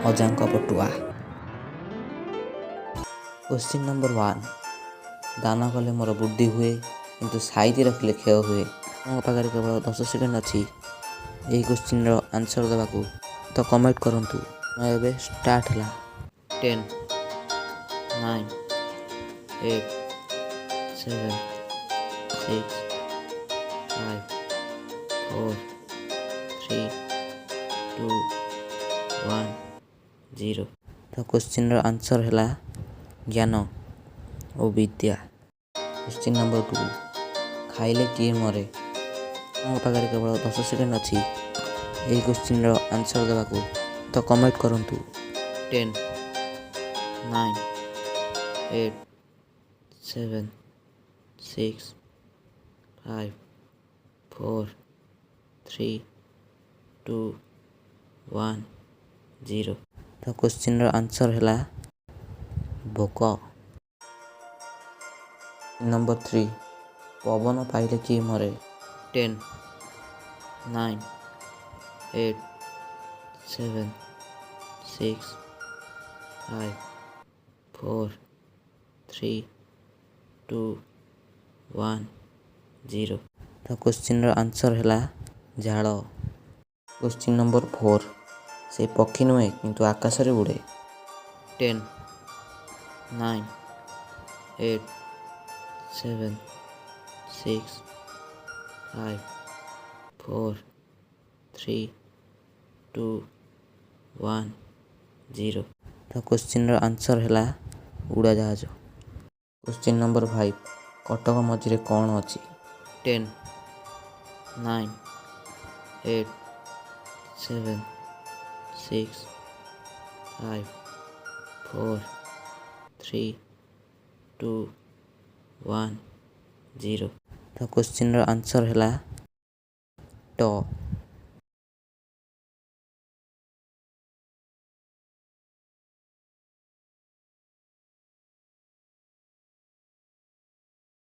Ajanka Batua. Question number 1 दान कले मोर बुद्धि हुए किंतु साइज रखिले क्षय हुए। मो पाखे केवल 10 सेकेंड अच्छी यही क्वेश्चन आंसर देवाकू तो कमेंट करंतु। मैं एबे स्टार्ट है 10 9 8 7 6 5 4 3 2 1 0। तो क्वेश्चन आंसर है ज्ञान और विद्या। क्वेश्चन नंबर 2 खाइले किए मरे। मो पाखे केवल 10 सेकेंड अच्छी यही क्वेश्चन आंसर देवाकू तो कमेंट करंतु। 10 9 8 7 6 5 4 3 2 1 0। तो क्वेश्चन आंसर है भोक। नंबर 3 पवन पाइले किए मरे। 10 9 8 7 6 5 4 3 2 1 0। तो क्वेश्चन आंसर है झाड़। क्वेश्चन नंबर 4 से पक्षी नुहे किंतु आकाश रे उड़े। 10 9 8 7 6 5 4 3 2 1 0। तो क्वेश्चन आंसर है उड़ाजहाज। क्वेश्चन नंबर 5 कटक मझे कौन अच्छी। 10 9 8 7 6 5 4 3 2 1 0। तो क्वेश्चन आंसर है ट।